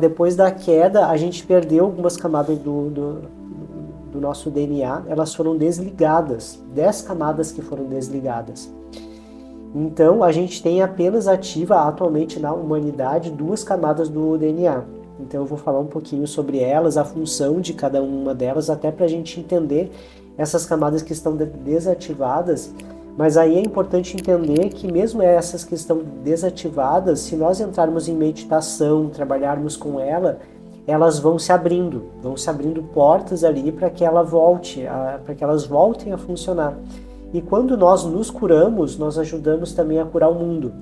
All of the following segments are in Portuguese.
Depois da queda, a gente perdeu algumas camadas do nosso DNA, elas foram desligadas, 10 camadas que foram desligadas. Então, a gente tem apenas ativa atualmente na humanidade 2 camadas do DNA. Então, eu vou falar um pouquinho sobre elas, a função de cada uma delas, até para a gente entender essas camadas que estão desativadas. Mas aí é importante entender que mesmo essas que estão desativadas, se nós entrarmos em meditação, trabalharmos com ela, elas vão se abrindo portas ali para que ela volte, para que elas voltem a funcionar. E quando nós nos curamos, nós ajudamos também a curar o mundo.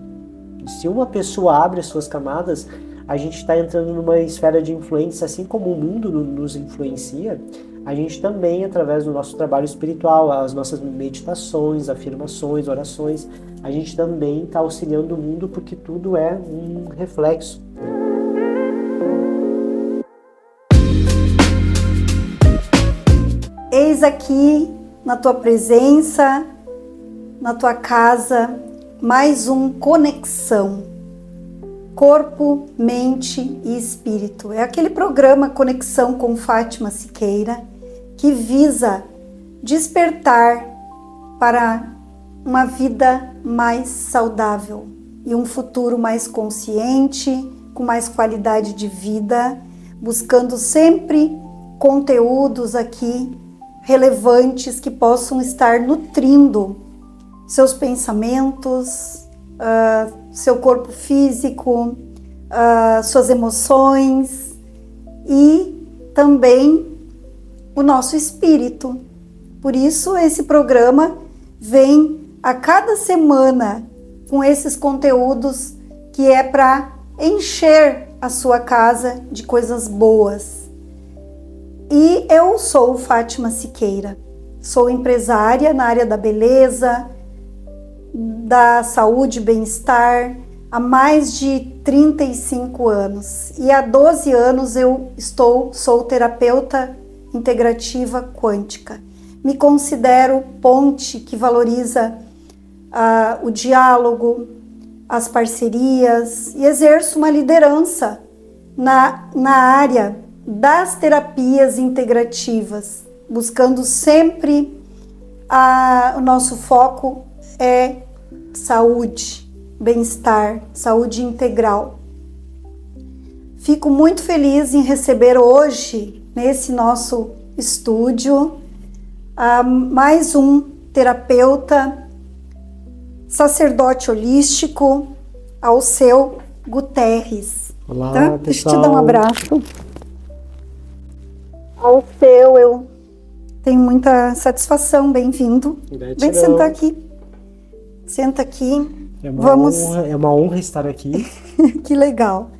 Se uma pessoa abre as suas camadas, a gente está entrando numa esfera de influência, assim como o mundo nos influencia, a gente também, através do nosso trabalho espiritual, as nossas meditações, afirmações, orações, a gente também está auxiliando o mundo, porque tudo é um reflexo. Eis aqui, na tua presença, na tua casa, mais um Conexão. Corpo, mente e espírito. É aquele programa Conexão com Fátima Siqueira que visa despertar para uma vida mais saudável e um futuro mais consciente, com mais qualidade de vida, buscando sempre conteúdos aqui relevantes que possam estar nutrindo seus pensamentos, seu corpo físico, suas emoções e também o nosso espírito. Por isso esse programa vem a cada semana com esses conteúdos que é para encher a sua casa de coisas boas. E eu sou Fátima Siqueira, sou empresária na área da beleza, da saúde e bem-estar há mais de 35 anos. E há 12 anos eu sou terapeuta integrativa quântica. Me considero ponte que valoriza o diálogo, as parcerias e exerço uma liderança na área das terapias integrativas, buscando sempre o nosso foco é saúde, bem-estar, saúde integral. Fico muito feliz em receber hoje, nesse nosso estúdio, mais um terapeuta, sacerdote holístico, Alceu Guterres. Olá, tá? pessoal. Deixa eu te dar um abraço. Alceu, eu tenho muita satisfação, bem-vindo. Vem sentar aqui. Senta aqui. É uma honra estar aqui. Que legal.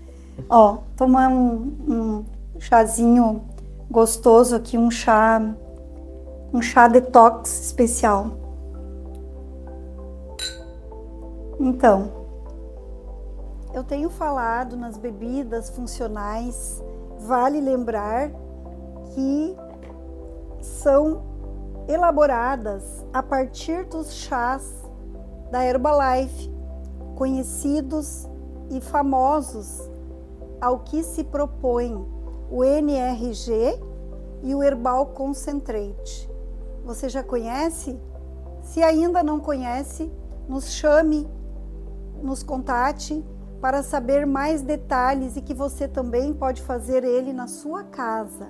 Ó, tomar um chazinho gostoso aqui, um chá detox especial. Então, eu tenho falado nas bebidas funcionais, vale lembrar que são elaboradas a partir dos chás da Herbalife, conhecidos e famosos ao que se propõe o NRG e o Herbal Concentrate. Você já conhece? Se ainda não conhece, nos chame, nos contate para saber mais detalhes e que você também pode fazer ele na sua casa.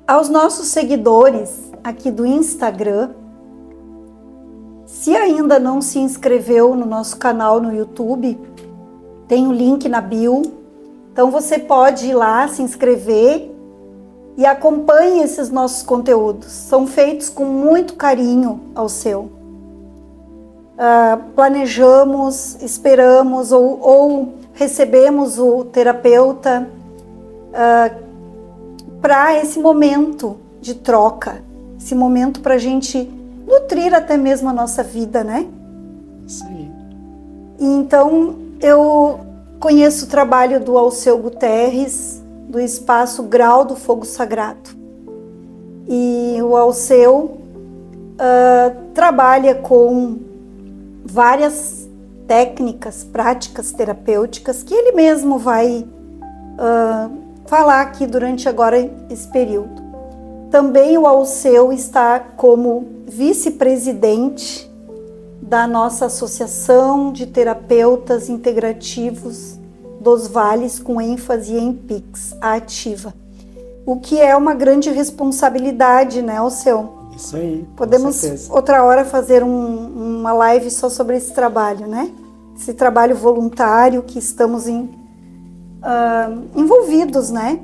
Aos nossos seguidores aqui do Instagram, se ainda não se inscreveu no nosso canal no YouTube, tem o link na bio, então você pode ir lá se inscrever e acompanhe esses nossos conteúdos. São feitos com muito carinho ao seu. Planejamos, esperamos ou recebemos o terapeuta para esse momento de troca, esse momento para a gente nutrir até mesmo a nossa vida, né? Isso aí. Então, eu conheço o trabalho do Alceu Guterres, do Espaço Grau do Fogo Sagrado. E o Alceu trabalha com várias técnicas, práticas terapêuticas que ele mesmo vai falar aqui durante agora esse período. Também o Alceu está como vice-presidente da nossa Associação de Terapeutas Integrativos dos Vales, com ênfase em PIX, a ativa. O que é uma grande responsabilidade, né, Alceu? Isso aí. Podemos outra hora fazer uma live só sobre esse trabalho, né? Esse trabalho voluntário que estamos envolvidos, né?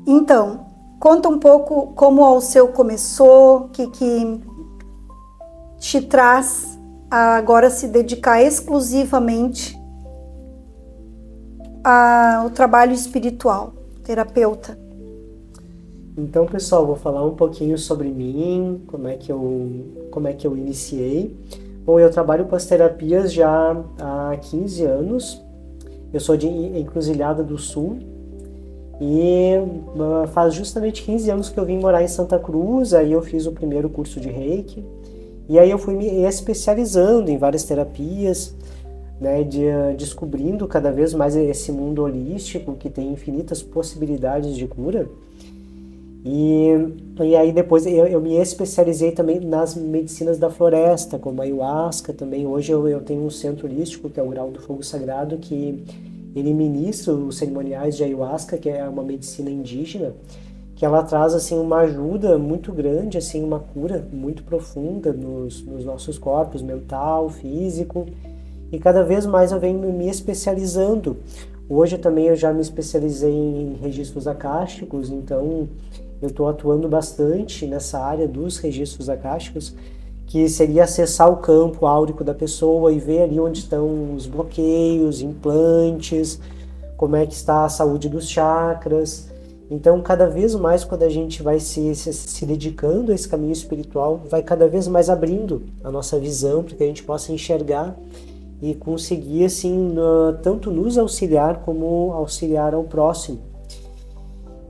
Então, conta um pouco como o Alceu começou, que te traz a agora se dedicar exclusivamente ao trabalho espiritual, terapeuta. Então, pessoal, vou falar um pouquinho sobre mim, como é que eu iniciei. Bom, eu trabalho com as terapias já há 15 anos. Eu sou de Encruzilhada do Sul e faz justamente 15 anos que eu vim morar em Santa Cruz. Aí eu fiz o primeiro curso de Reiki e aí eu fui me especializando em várias terapias, né, descobrindo cada vez mais esse mundo holístico que tem infinitas possibilidades de cura. E aí depois eu me especializei também nas medicinas da floresta, como a ayahuasca também. Hoje eu tenho um centro holístico, que é o Grau do Fogo Sagrado, que ele ministra os cerimoniais de ayahuasca, que é uma medicina indígena, que ela traz assim uma ajuda muito grande, assim uma cura muito profunda nos nossos corpos, mental, físico. E cada vez mais eu venho me especializando. Hoje também eu já me especializei em registros acásticos, então eu estou atuando bastante nessa área dos registros acásticos, que seria acessar o campo áurico da pessoa e ver ali onde estão os bloqueios, implantes, como é que está a saúde dos chakras. Então, cada vez mais, quando a gente vai se dedicando a esse caminho espiritual, vai cada vez mais abrindo a nossa visão para que a gente possa enxergar e conseguir, assim, tanto nos auxiliar como auxiliar ao próximo.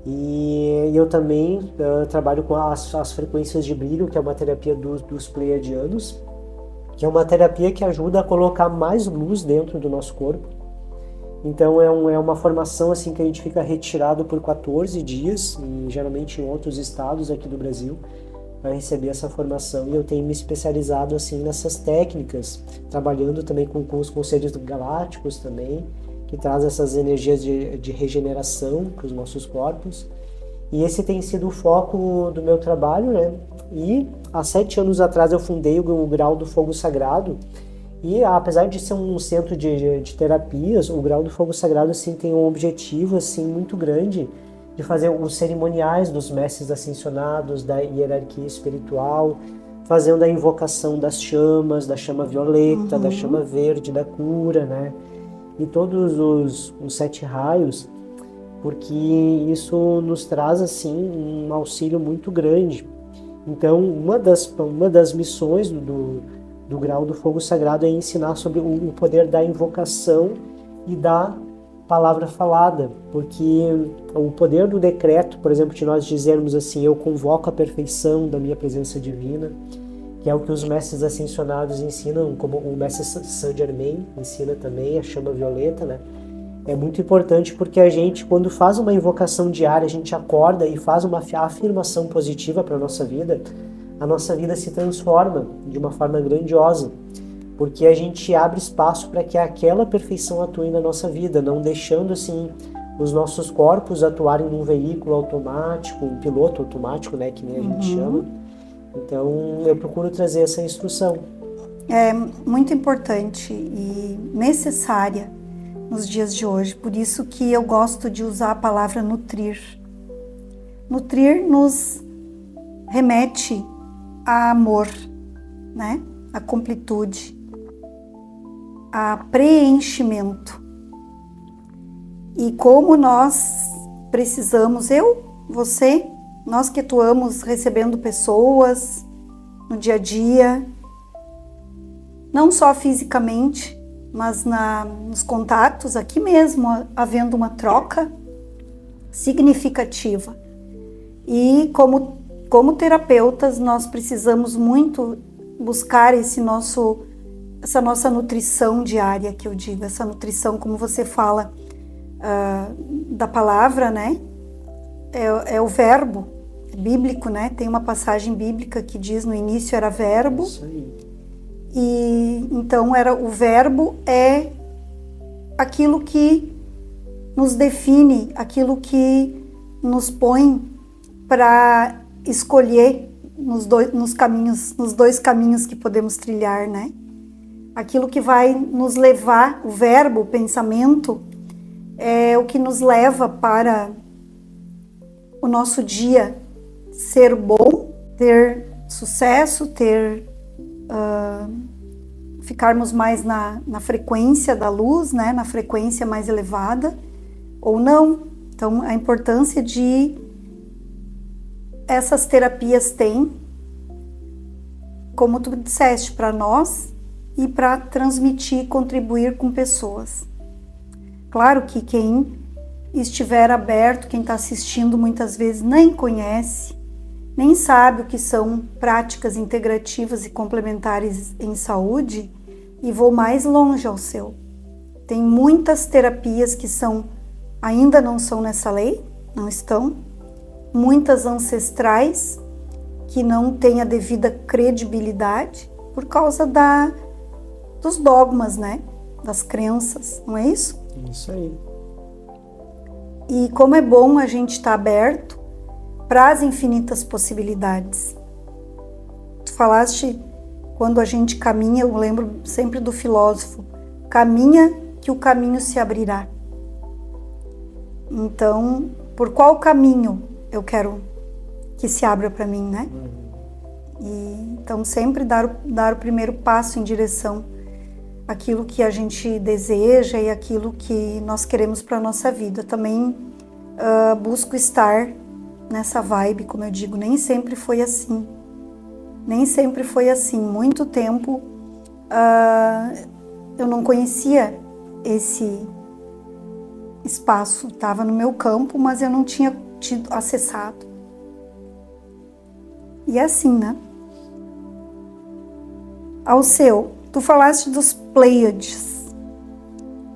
E eu também trabalho com as frequências de brilho, que é uma terapia dos pleiadianos, que é uma terapia que ajuda a colocar mais luz dentro do nosso corpo. Então é uma formação assim que a gente fica retirado por 14 dias, e geralmente em outros estados aqui do Brasil, para receber essa formação. E eu tenho me especializado assim nessas técnicas, trabalhando também com os conselhos galácticos também, que traz essas energias de regeneração para os nossos corpos. E esse tem sido o foco do meu trabalho, né? E há 7 anos atrás eu fundei o Grau do Fogo Sagrado. E apesar de ser um centro de terapias, o Grau do Fogo Sagrado assim, tem um objetivo assim, muito grande de fazer os cerimoniais dos mestres ascensionados, da hierarquia espiritual, fazendo a invocação das chamas, da chama violeta, da chama verde, da cura, né? E todos os 7 raios, porque isso nos traz assim um auxílio muito grande. Então, uma das missões do Grau do Fogo Sagrado é ensinar sobre o poder da invocação e da palavra falada, porque o poder do decreto, por exemplo, de nós dizermos assim, eu convoco a perfeição da minha presença divina, que é o que os mestres ascensionados ensinam, como o mestre Saint Germain ensina também, a chama violeta, né? É muito importante porque a gente, quando faz uma invocação diária, a gente acorda e faz uma afirmação positiva para a nossa vida se transforma de uma forma grandiosa, porque a gente abre espaço para que aquela perfeição atue na nossa vida, não deixando assim os nossos corpos atuarem num veículo automático, um piloto automático, né, que nem a gente chama. Então, eu procuro trazer essa instrução. É muito importante e necessária nos dias de hoje. Por isso que eu gosto de usar a palavra nutrir. Nutrir nos remete a amor, né? A completude, a preenchimento. E como nós precisamos, você, nós que atuamos recebendo pessoas no dia a dia, não só fisicamente, mas nos contatos, aqui mesmo, havendo uma troca significativa. E como terapeutas, nós precisamos muito buscar esse nosso essa nossa nutrição diária, que eu digo, essa nutrição, como você fala, da palavra, né? É o verbo bíblico, né? Tem uma passagem bíblica que diz: no início era verbo. Isso aí. E então o verbo é aquilo que nos define, aquilo que nos põe para escolher nos dois caminhos que podemos trilhar, né? Aquilo que vai nos levar, o verbo, o pensamento, é o que nos leva para o nosso dia ser bom, ter sucesso, ficarmos mais na frequência da luz, né? Na frequência mais elevada, ou não. Então, a importância de essas terapias têm, como tu disseste, para nós e para transmitir, contribuir com pessoas. Claro que quem estiver aberto, quem está assistindo muitas vezes nem conhece, nem sabe o que são práticas integrativas e complementares em saúde, e vou mais longe ao seu. Tem muitas terapias que ainda não são nessa lei, não estão, muitas ancestrais que não têm a devida credibilidade por causa dos dogmas, né? Das crenças, não é isso? Isso aí. E como é bom a gente estar aberto para as infinitas possibilidades. Tu falaste, quando a gente caminha, eu lembro sempre do filósofo, caminha que o caminho se abrirá. Então, por qual caminho eu quero que se abra para mim, né? Então, sempre dar o primeiro passo em direção àquilo que a gente deseja e aquilo que nós queremos para a nossa vida. Também busco estar nessa vibe, como eu digo, nem sempre foi assim. Nem sempre foi assim. Muito tempo eu não conhecia esse espaço. Estava no meu campo, mas eu não tinha acessado. E é assim, né? Alceu, tu falaste dos Pleiades.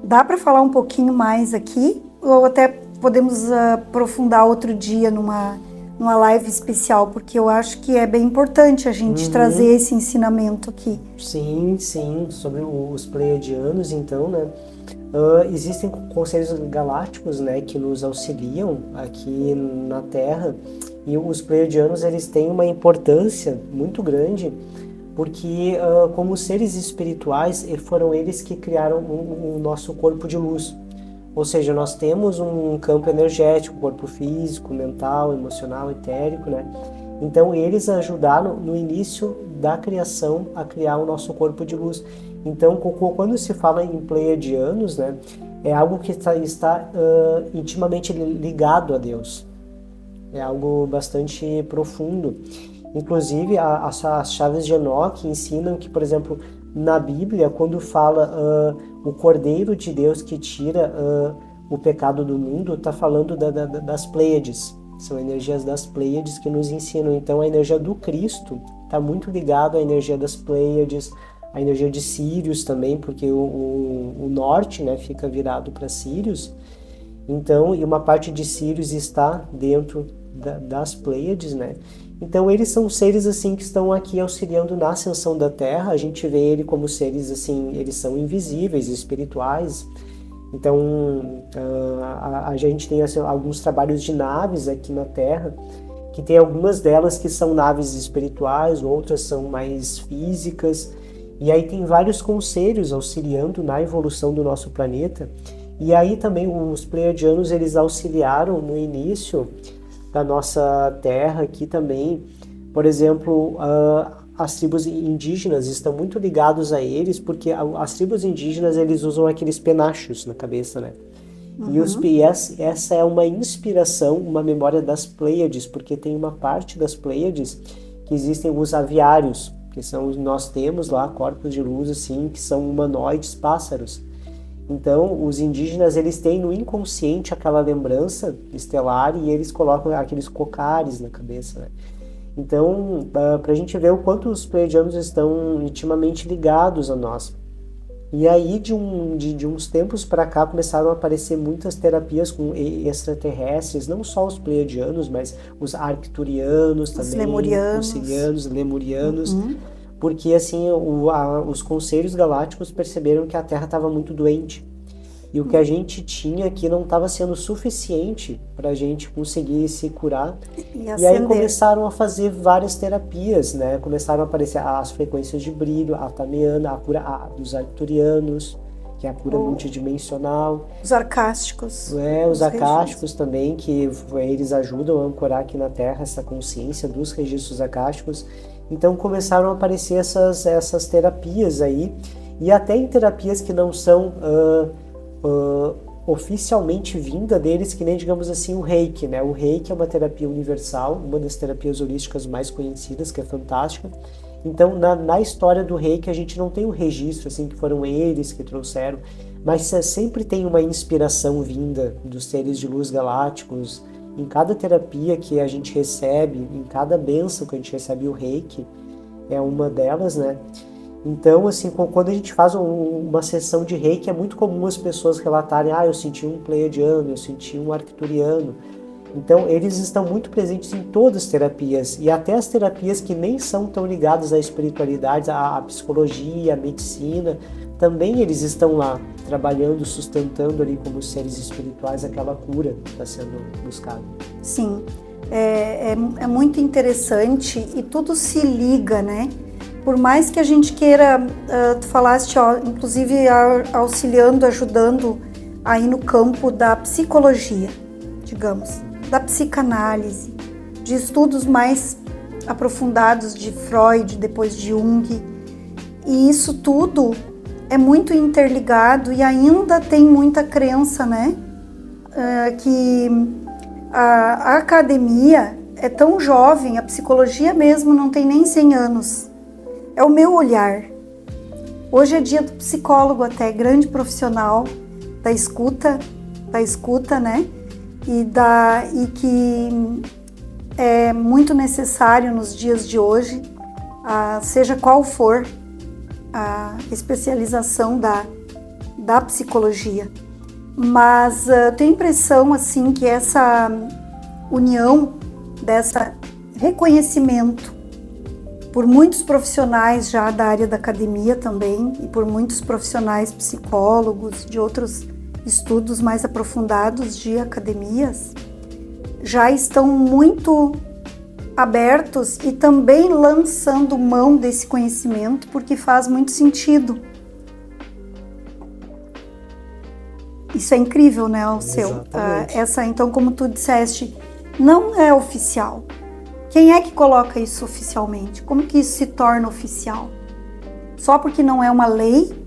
Dá para falar um pouquinho mais aqui? Ou até podemos aprofundar outro dia numa live especial, porque eu acho que é bem importante a gente trazer esse ensinamento aqui. Sim, sobre os pleiadianos, então, né? Existem conselhos galácticos, né, que nos auxiliam aqui na Terra, e os pleiadianos, eles têm uma importância muito grande, porque como seres espirituais, foram eles que criaram o nosso corpo de luz. Ou seja, nós temos um campo energético, corpo físico, mental, emocional, etérico, né? Então, eles ajudaram no início da criação a criar o nosso corpo de luz. Então, quando se fala em pleiadianos, né, é algo que está intimamente ligado a Deus. É algo bastante profundo. Inclusive, as chaves de Enoque ensinam que, por exemplo, na Bíblia, quando fala o Cordeiro de Deus que tira o pecado do mundo, está falando das Pleiades. São energias das Pleiades que nos ensinam. Então, a energia do Cristo está muito ligada à energia das Pleiades, a energia de Sírios também, porque o norte, né, fica virado para Sírios. Então, e uma parte de Sírios está dentro das Pleiades, né? Então, eles são seres assim que estão aqui auxiliando na ascensão da Terra. A gente vê ele como seres assim, eles são invisíveis, espirituais. Então, a gente tem assim, alguns trabalhos de naves aqui na Terra, que tem algumas delas que são naves espirituais, outras são mais físicas. E aí tem vários conselhos auxiliando na evolução do nosso planeta. E aí também os pleiadianos, eles auxiliaram no início da nossa Terra aqui também. Por exemplo, as tribos indígenas estão muito ligados a eles, porque as tribos indígenas, eles usam aqueles penachos na cabeça, né? E essa é uma inspiração, uma memória das Pleiades, porque tem uma parte das Pleiades que existem os aviários, que nós temos lá corpos de luz assim, que são humanoides, pássaros. Então, os indígenas, eles têm no inconsciente aquela lembrança estelar e eles colocam aqueles cocares na cabeça, né? Então, para a gente ver o quanto os pleiadianos estão intimamente ligados a nós. E aí, de uns tempos para cá, começaram a aparecer muitas terapias com extraterrestres, não só os pleiadianos, mas os arcturianos Os também, os lemurianos. sirianos, lemurianos, Uhum. porque assim, os conselhos galácticos perceberam que a Terra estava muito doente. E o que a gente tinha aqui não estava sendo suficiente para a gente conseguir se curar. E E aí acender. começaram a fazer várias terapias, né? Começaram a aparecer as frequências de brilho, a tamiana, a cura dos arcturianos, que é a cura multidimensional. Os arcásticos. Os acásticos também, que eles ajudam a ancorar aqui na Terra essa consciência dos registros acásticos. Então começaram a aparecer essas terapias aí, e até em terapias que não são oficialmente vinda deles, que nem, digamos assim, o Reiki, né? O Reiki é uma terapia universal, uma das terapias holísticas mais conhecidas, que é fantástica. Então, na história do Reiki, a gente não tem o registro, assim, que foram eles que trouxeram, mas sempre tem uma inspiração vinda dos seres de luz galácticos. Em cada terapia que a gente recebe, em cada bênção que a gente recebe, o Reiki é uma delas, né? Então, assim, quando a gente faz uma sessão de Reiki, é muito comum as pessoas relatarem: eu senti um pleiadiano, eu senti um arcturiano. Então, eles estão muito presentes em todas as terapias, e até as terapias que nem são tão ligadas à espiritualidade, à psicologia, à medicina, também eles estão lá, trabalhando, sustentando ali como seres espirituais aquela cura que está sendo buscada. Sim, é muito interessante e tudo se liga, né? Por mais que a gente queira, tu falaste, inclusive auxiliando, ajudando aí no campo da psicologia, digamos, da psicanálise, de estudos mais aprofundados de Freud, depois de Jung, e isso tudo é muito interligado e ainda tem muita crença, né? Que a academia é tão jovem, a psicologia mesmo não tem nem 100 anos. É o meu olhar. Hoje é dia do psicólogo até, grande profissional da escuta, né? E que é muito necessário nos dias de hoje, seja qual for a especialização da psicologia. Mas eu tenho a impressão assim, que essa união, desse reconhecimento por muitos profissionais já da área da academia também, e por muitos profissionais psicólogos de outros estudos mais aprofundados de academias, já estão muito abertos e também lançando mão desse conhecimento, porque faz muito sentido. Isso é incrível, né, Alceu? Então, como tu disseste, não é oficial. Quem é que coloca isso oficialmente? Como que isso se torna oficial? Só porque não é uma lei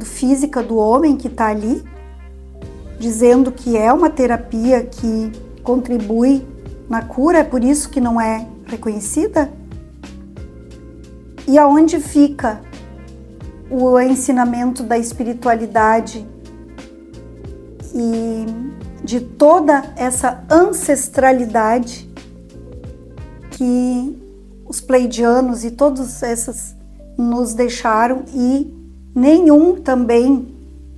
física do homem que está ali, dizendo que é uma terapia que contribui na cura, é por isso que não é reconhecida? E aonde fica o ensinamento da espiritualidade e de toda essa ancestralidade que os pleiadianos e todos esses nos deixaram, e nenhum também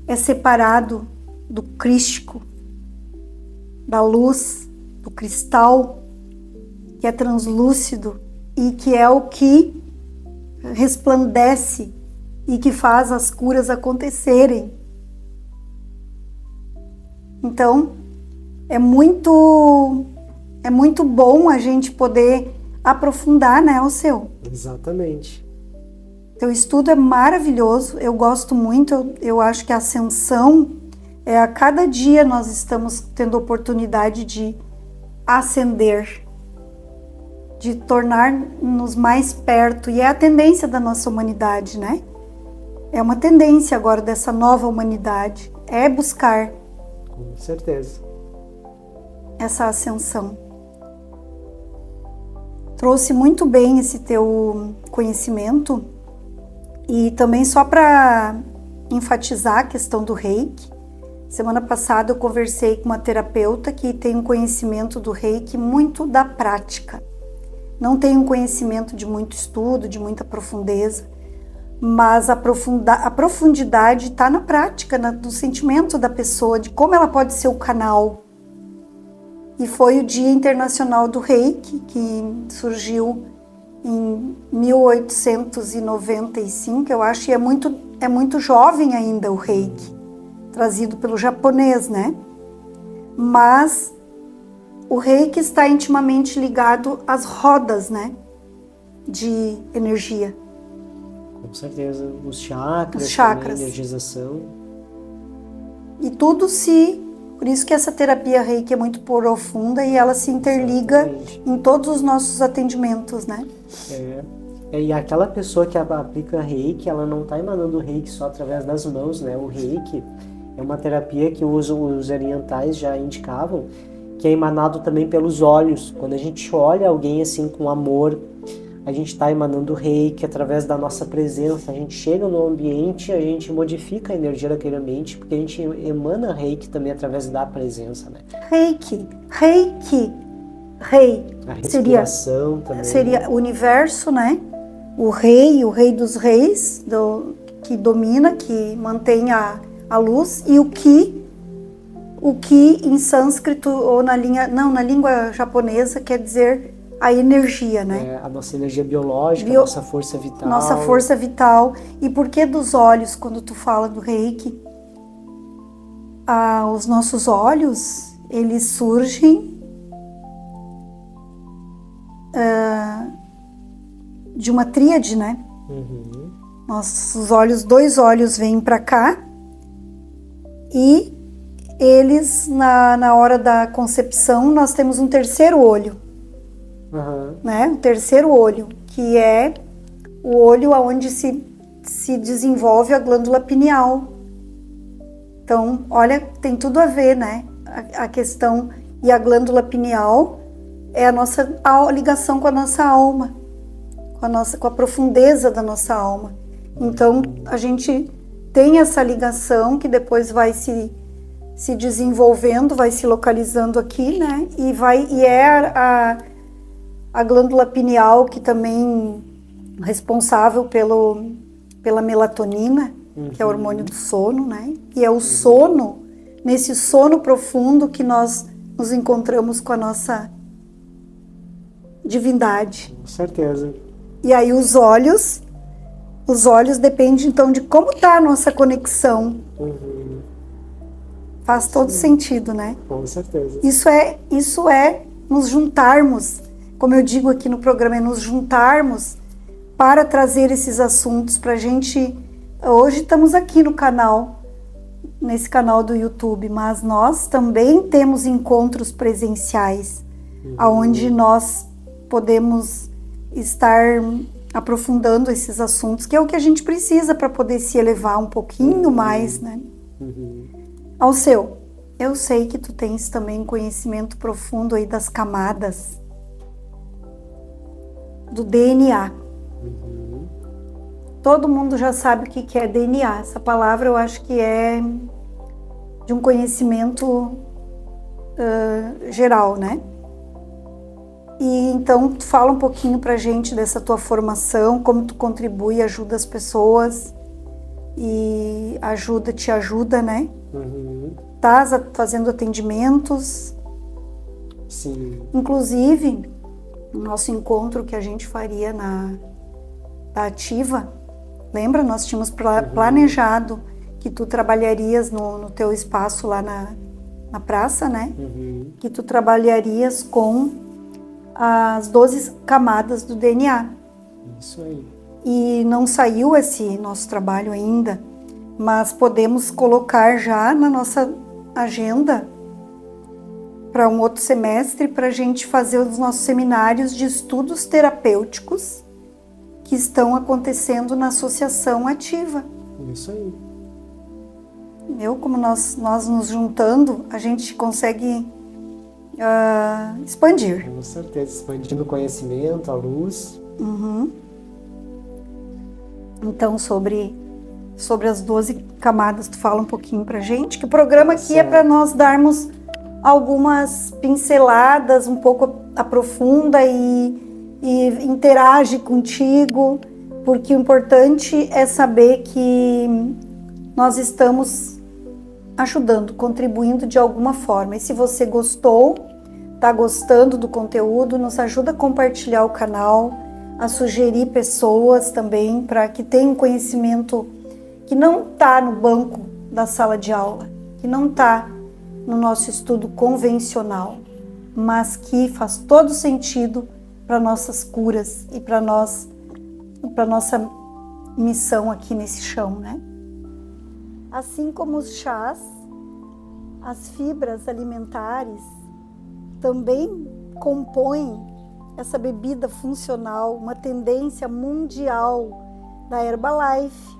é separado do crístico, da luz, do cristal, que é translúcido e que é o que resplandece e que faz as curas acontecerem. Então, é muito bom a gente poder aprofundar, né, Alceu? Exatamente. Teu estudo é maravilhoso, eu gosto muito, eu acho que a ascensão a cada dia nós estamos tendo oportunidade de ascender, de tornar-nos mais perto, e é a tendência da nossa humanidade, né? É uma tendência agora dessa nova humanidade, é buscar com certeza essa ascensão. Trouxe muito bem esse teu conhecimento, e também só para enfatizar a questão do Reiki, semana passada eu conversei com uma terapeuta que tem um conhecimento do Reiki muito da prática, não tem um conhecimento de muito estudo, de muita profundeza, mas a profundidade está na prática, no sentimento da pessoa, de como ela pode ser o canal. E foi o Dia Internacional do Reiki, que surgiu em 1895, eu acho, e é muito jovem ainda o Reiki, trazido pelo japonês, né? Mas o Reiki está intimamente ligado às rodas, né? De energia. Com certeza. Os chakras, chakras. Também, energização. E tudo por isso que essa terapia Reiki é muito profunda e ela se interliga Exatamente. em todos os nossos atendimentos, né? E aquela pessoa que aplica Reiki, ela não está emanando Reiki só através das mãos, né? O Reiki é uma terapia que os orientais já indicavam, que é emanado também pelos olhos. Quando a gente olha alguém assim com amor, a gente está emanando Reiki através da nossa presença. A gente chega no ambiente, a gente modifica a energia daquele ambiente, porque a gente emana Reiki também através da presença, né? Reiki. A respiração também. Seria o universo, né? O rei dos reis, que domina, que mantém a luz, e o ki em sânscrito ou na língua japonesa quer dizer a energia, né? A nossa energia biológica, a nossa força vital. Nossa força vital. E por que dos olhos, quando tu fala do Reiki? Os nossos olhos, eles surgem de uma tríade, né? Uhum. Nossos olhos, 2 olhos vêm para cá e eles, na hora da concepção, nós temos um terceiro olho, né? Um terceiro olho, que é o olho onde se desenvolve a glândula pineal. Então, olha, tem tudo a ver, né? A questão, e a glândula pineal é a ligação com a nossa alma, com a profundeza da nossa alma. Então, a gente tem essa ligação que depois vai se desenvolvendo, vai se localizando aqui, né? E é a glândula pineal que também é responsável pela melatonina, que é o hormônio do sono, né? E é o sono, nesse sono profundo, que nós nos encontramos com a nossa divindade. Com certeza. E aí os olhos dependem então de como está a nossa conexão. Faz todo sentido, né? Com certeza. Isso é nos juntarmos, como eu digo aqui no programa, é nos juntarmos para trazer esses assuntos para a gente. Hoje estamos aqui no canal, nesse canal do YouTube, mas nós também temos encontros presenciais, onde nós podemos estar aprofundando esses assuntos, que é o que a gente precisa para poder se elevar um pouquinho mais, né? Alceu, eu sei que tu tens também conhecimento profundo aí das camadas do DNA. Todo mundo já sabe o que é DNA. Essa palavra eu acho que é de um conhecimento geral, né? E então, tu fala um pouquinho pra gente dessa tua formação, como tu contribui, ajuda as pessoas e te ajuda, né? Estás fazendo atendimentos. Sim. Inclusive, no nosso encontro que a gente faria da Ativa, lembra? Nós tínhamos planejado que tu trabalharias no teu espaço lá na praça, né? Que tu trabalharias com as 12 camadas do DNA. Isso aí. E não saiu esse nosso trabalho ainda, mas podemos colocar já na nossa agenda para um outro semestre, para a gente fazer os nossos seminários de estudos terapêuticos que estão acontecendo na Associação Ativa. Isso aí. Como nós nos juntando, a gente consegue expandir. Com certeza, expandindo o conhecimento, a luz. Então, sobre as 12 camadas, tu fala um pouquinho pra gente, que o programa aqui é para nós darmos algumas pinceladas, um pouco aprofunda e interage contigo, porque o importante é saber que nós estamos ajudando, contribuindo de alguma forma. E se você gostou, está gostando do conteúdo, nos ajuda a compartilhar o canal, a sugerir pessoas também para que tenham conhecimento que não está no banco da sala de aula, que não está no nosso estudo convencional, mas que faz todo sentido para nossas curas e para nossa missão aqui nesse chão, né? Assim como os chás, as fibras alimentares também compõem essa bebida funcional, uma tendência mundial da Herbalife,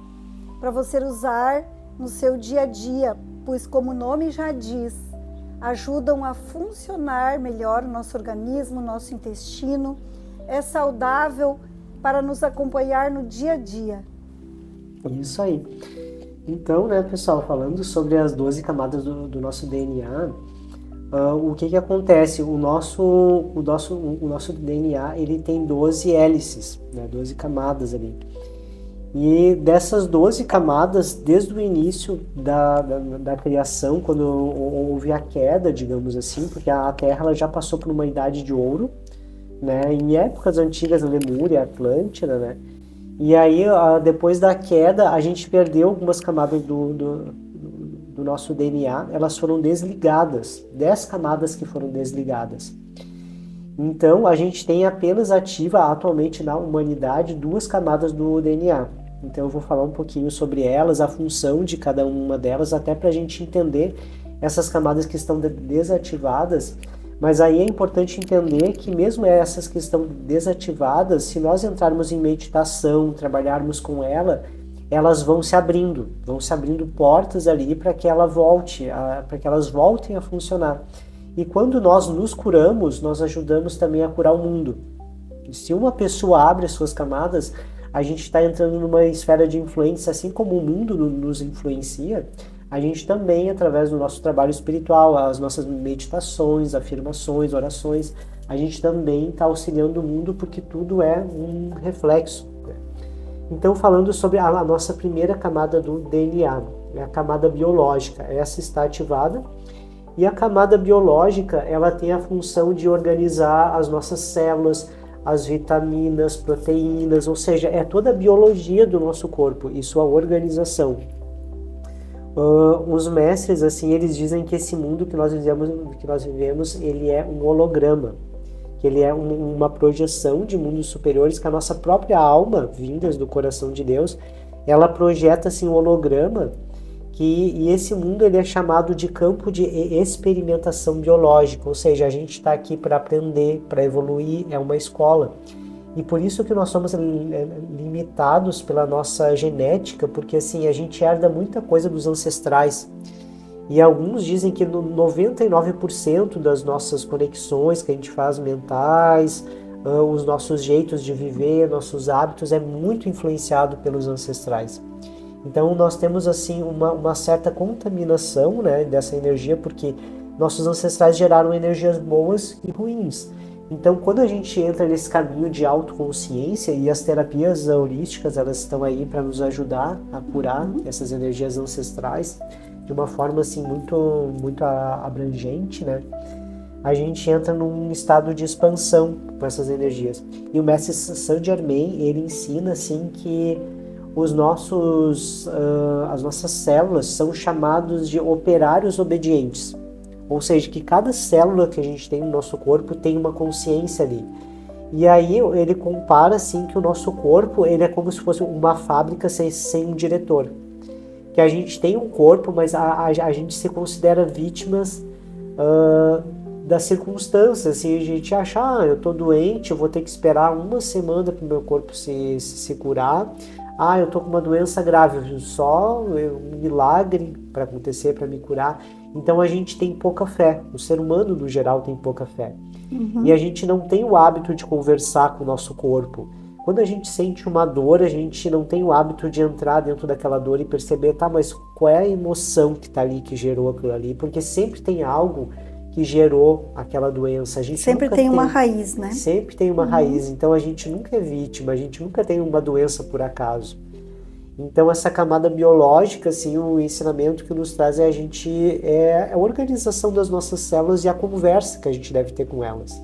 para você usar no seu dia a dia, pois como o nome já diz, ajudam a funcionar melhor o nosso organismo, o nosso intestino, é saudável para nos acompanhar no dia a dia. Isso aí. Então, né, pessoal, falando sobre as 12 camadas do nosso DNA, o que acontece? O nosso DNA, ele tem 12 hélices, né, 12 camadas ali. E dessas 12 camadas, desde o início da criação, quando houve a queda, digamos assim, porque a Terra ela já passou por uma idade de ouro, né, em épocas antigas, Lemúria, Atlântida, né, e aí depois da queda a gente perdeu algumas camadas do nosso DNA, elas foram desligadas, 10 camadas que foram desligadas. Então a gente tem apenas ativa atualmente na humanidade 2 camadas do DNA. Então eu vou falar um pouquinho sobre elas, a função de cada uma delas, até para a gente entender essas camadas que estão desativadas. Mas aí é importante entender que mesmo essas que estão desativadas, se nós entrarmos em meditação, trabalharmos com ela, elas vão se abrindo portas ali para que ela volte, para que elas voltem a funcionar. E quando nós nos curamos, nós ajudamos também a curar o mundo. E se uma pessoa abre as suas camadas, a gente está entrando numa esfera de influência, assim como o mundo nos influencia, a gente também, através do nosso trabalho espiritual, as nossas meditações, afirmações, orações, a gente também está auxiliando o mundo, porque tudo é um reflexo. Então, falando sobre a nossa primeira camada do DNA, a camada biológica, essa está ativada, e a camada biológica, ela tem a função de organizar as nossas células, as vitaminas, proteínas, ou seja, é toda a biologia do nosso corpo e sua organização. Os mestres, assim, eles dizem que esse mundo que nós vivemos, ele é um holograma, que ele é uma projeção de mundos superiores, que a nossa própria alma, vindas do coração de Deus, ela projeta assim um holograma, e esse mundo ele é chamado de campo de experimentação biológica, ou seja, a gente está aqui para aprender, para evoluir, é uma escola. E por isso que nós somos limitados pela nossa genética, porque assim, a gente herda muita coisa dos ancestrais. E alguns dizem que 99% das nossas conexões que a gente faz mentais, os nossos jeitos de viver, nossos hábitos, é muito influenciado pelos ancestrais. Então nós temos assim uma certa contaminação, né, dessa energia, porque nossos ancestrais geraram energias boas e ruins. Então quando a gente entra nesse caminho de autoconsciência, e as terapias holísticas, elas estão aí para nos ajudar a curar essas energias ancestrais de uma forma assim muito abrangente, né? A gente entra num estado de expansão com essas energias. E o mestre Saint Germain, ele ensina assim que as nossas células são chamados de operários obedientes. Ou seja, que cada célula que a gente tem no nosso corpo tem uma consciência ali. E aí ele compara assim que o nosso corpo ele é como se fosse uma fábrica sem um diretor. Que a gente tem um corpo, mas a gente se considera vítimas das circunstâncias. Assim, a gente acha, eu tô doente, eu vou ter que esperar uma semana para o meu corpo se curar. Eu tô com uma doença grave, só um milagre para acontecer, para me curar. Então a gente tem pouca fé, o ser humano no geral tem pouca fé. E a gente não tem o hábito de conversar com o nosso corpo. Quando a gente sente uma dor, a gente não tem o hábito de entrar dentro daquela dor e perceber, mas qual é a emoção que está ali, que gerou aquilo ali? Porque sempre tem algo que gerou aquela doença. A gente Sempre nunca tem uma raiz, né? Sempre tem uma raiz, então a gente nunca é vítima, a gente nunca tem uma doença por acaso. Então essa camada biológica, assim, o ensinamento que nos traz é a organização das nossas células e a conversa que a gente deve ter com elas.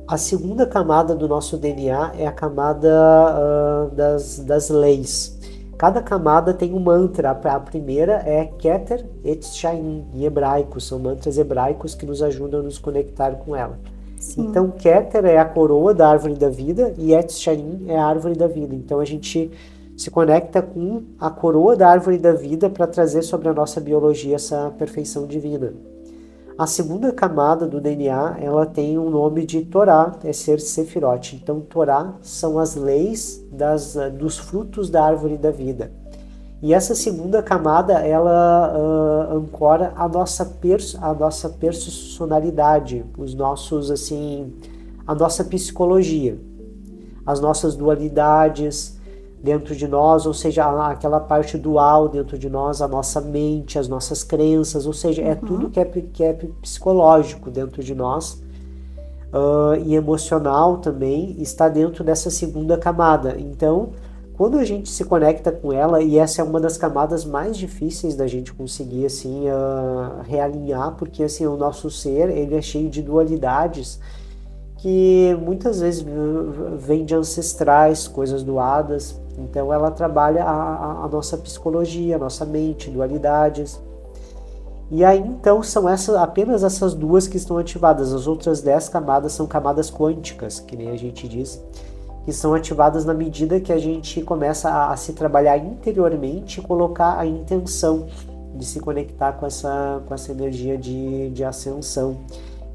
A segunda camada do nosso DNA é a camada das leis. Cada camada tem um mantra. A primeira é Keter et Shain, em hebraico. São mantras hebraicos que nos ajudam a nos conectar com ela. Sim. Então, Keter é a coroa da árvore da vida e Et Shain é a árvore da vida. Então, a gente se conecta com a coroa da árvore da vida para trazer sobre a nossa biologia essa perfeição divina. A segunda camada do DNA, ela tem um nome de Torá, é ser Sefirot. Então, Torá são as leis dos frutos da árvore da vida. E essa segunda camada, ela ancora a nossa personalidade, a nossa psicologia, as nossas dualidades dentro de nós, ou seja, aquela parte dual dentro de nós, a nossa mente, as nossas crenças, ou seja, é tudo que é psicológico dentro de nós e emocional também está dentro dessa segunda camada. Então, quando a gente se conecta com ela, e essa é uma das camadas mais difíceis da gente conseguir assim realinhar, porque assim o nosso ser ele é cheio de dualidades que muitas vezes vem de ancestrais, coisas doadas. Então ela trabalha a nossa psicologia, a nossa mente, dualidades. E aí então são apenas essas duas que estão ativadas. As outras 10 camadas são camadas quânticas, que nem a gente diz, que são ativadas na medida que a gente começa a se trabalhar interiormente e colocar a intenção de se conectar com essa energia de ascensão.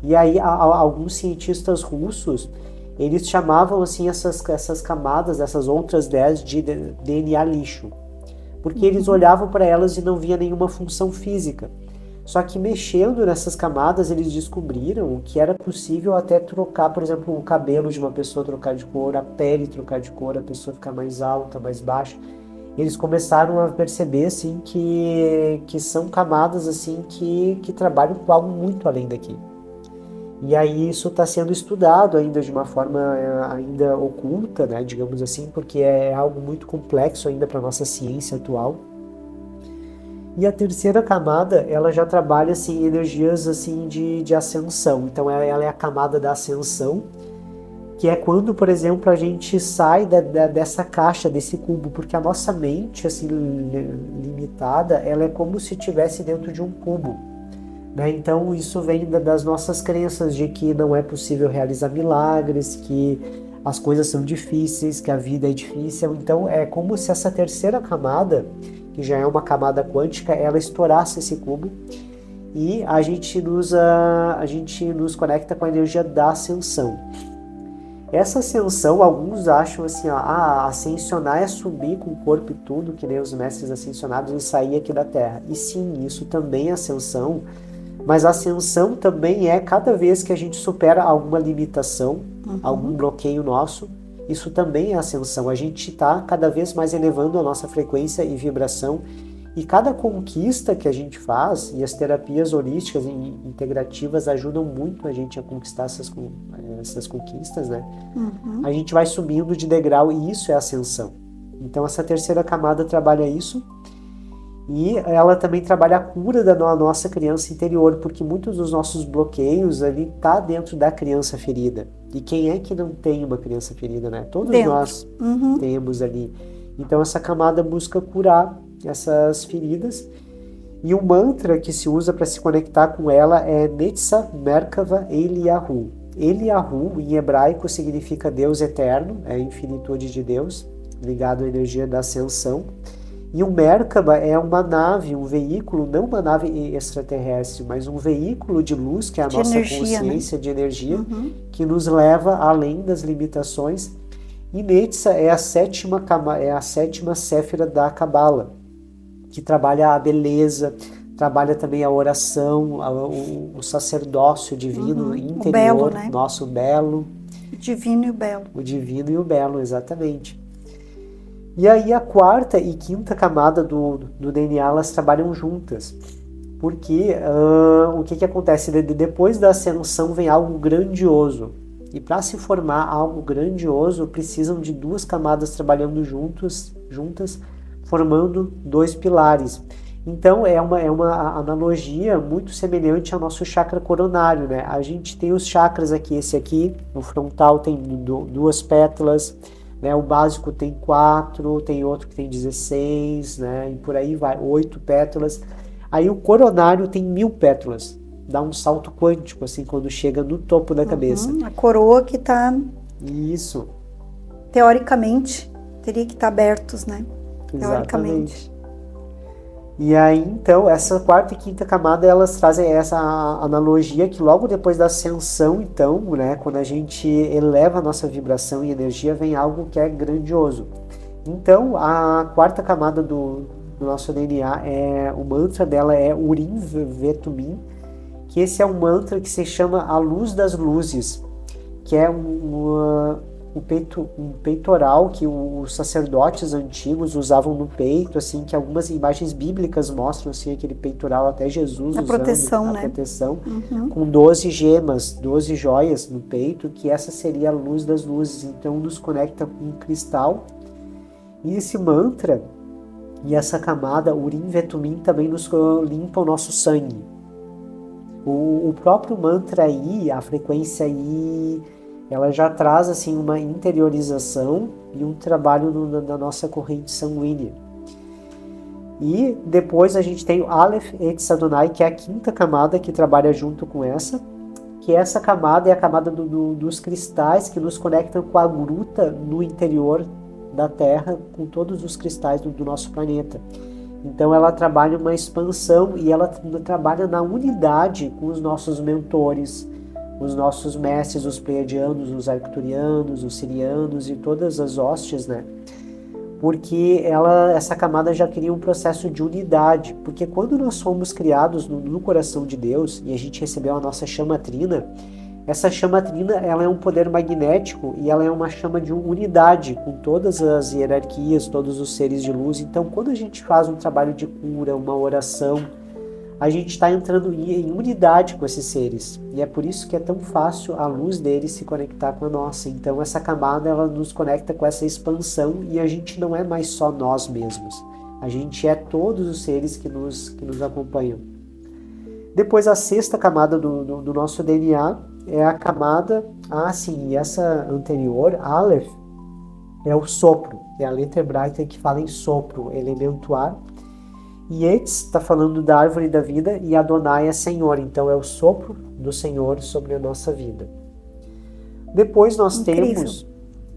E aí alguns cientistas russos, eles chamavam assim essas camadas, essas outras 10 de DNA lixo, porque eles olhavam para elas e não via nenhuma função física. Só que mexendo nessas camadas, eles descobriram que era possível até trocar, por exemplo, o cabelo de uma pessoa trocar de cor, a pele trocar de cor, a pessoa ficar mais alta, mais baixa. Eles começaram a perceber assim que são camadas assim que trabalham com algo muito além daqui. E aí isso está sendo estudado ainda de uma forma ainda oculta, né, digamos assim, porque é algo muito complexo ainda para a nossa ciência atual. E a terceira camada, ela já trabalha assim, energias assim, de ascensão. Então ela é a camada da ascensão, que é quando, por exemplo, a gente sai dessa caixa, desse cubo, porque a nossa mente assim, limitada, ela é como se estivesse dentro de um cubo. Né? Então isso vem das nossas crenças de que não é possível realizar milagres, que as coisas são difíceis, que a vida é difícil. Então é como se essa terceira camada, que já é uma camada quântica, ela estourasse esse cubo e a gente nos conecta com a energia da ascensão. Essa ascensão, alguns acham assim, ascensionar é subir com o corpo e tudo, que nem os mestres ascensionados, e sair aqui da Terra. E sim, isso também é ascensão, mas a ascensão também é cada vez que a gente supera alguma limitação, algum bloqueio nosso, isso também é ascensão. A gente está cada vez mais elevando a nossa frequência e vibração, e cada conquista que a gente faz, e as terapias holísticas e integrativas ajudam muito a gente a conquistar essas conquistas, né? A gente vai subindo de degrau e isso é ascensão. Então essa terceira camada trabalha isso, e ela também trabalha a cura da nossa criança interior, porque muitos dos nossos bloqueios ali tá dentro da criança ferida. E quem é que não tem uma criança ferida, né? Todos nós temos ali. Então essa camada busca curar essas feridas. E o mantra que se usa para se conectar com ela é Netsa Merkava Eliyahu. Eliyahu em hebraico significa Deus eterno, é a infinitude de Deus, ligado à energia da ascensão. E o Merkaba é uma nave, um veículo, não uma nave extraterrestre, mas um veículo de luz, que é a nossa consciência, né? De energia, que nos leva além das limitações. E Netsa é a sétima séfira da Cabala, que trabalha a beleza, trabalha também a oração, o sacerdócio divino interior, o belo, né? Nosso belo. O divino e o belo. O divino e o belo, exatamente. E aí a quarta e quinta camada do DNA, elas trabalham juntas. Porque o que acontece? Depois da ascensão vem algo grandioso. E para se formar algo grandioso, precisam de duas camadas trabalhando juntas, formando dois pilares. Então é uma analogia muito semelhante ao nosso chakra coronário, né? A gente tem os chakras aqui, esse aqui, o frontal tem duas pétalas, né? O básico tem 4, tem outro que tem 16, né? E por aí vai, 8 pétalas. Aí o coronário tem 1000 pétalas. Dá um salto quântico, assim, quando chega no topo da cabeça. A coroa que está... Isso. Teoricamente, teria que estar abertos, né? Exatamente. E aí, então, essa quarta e quinta camada, elas trazem essa analogia que logo depois da ascensão, então, né, quando a gente eleva a nossa vibração e energia, vem algo que é grandioso. Então, a quarta camada do nosso DNA, o mantra dela é Urim Vetumim, que esse é um mantra que se chama a luz das luzes, que é um peitoral que os sacerdotes antigos usavam no peito, assim, que algumas imagens bíblicas mostram assim, aquele peitoral, até Jesus usando proteção, a né? proteção, com 12 gemas, 12 joias no peito, que essa seria a luz das luzes. Então nos conecta com um cristal. E esse mantra e essa camada Urim Vetumim também nos limpa o nosso sangue. O próprio mantra aí, a frequência aí, ela já traz assim uma interiorização e um trabalho na nossa corrente sanguínea. E depois a gente tem o Aleph Etz Adonai, que é a quinta camada que trabalha junto com essa, que essa camada é a camada dos cristais que nos conectam com a gruta no interior da Terra, com todos os cristais do nosso planeta. Então ela trabalha uma expansão e ela trabalha na unidade com os nossos mentores, os nossos mestres, os pleiadianos, os arcturianos, os sirianos e todas as hóstias, né? Porque essa camada já cria um processo de unidade, porque quando nós fomos criados no coração de Deus e a gente recebeu a nossa chama trina, essa chama trina, ela é um poder magnético e ela é uma chama de unidade com todas as hierarquias, todos os seres de luz. Então, quando a gente faz um trabalho de cura, uma oração, a gente está entrando em unidade com esses seres. E é por isso que é tão fácil a luz deles se conectar com a nossa. Então, essa camada, ela nos conecta com essa expansão e a gente não é mais só nós mesmos. A gente é todos os seres que nos acompanham. Depois, a sexta camada do nosso DNA é a camada, sim, essa anterior, Aleph, é o sopro, é a letra hebraica que fala em sopro, elemento ar. E Etz está falando da árvore da vida e Adonai é Senhor, então é o sopro do Senhor sobre a nossa vida. Depois nós temos...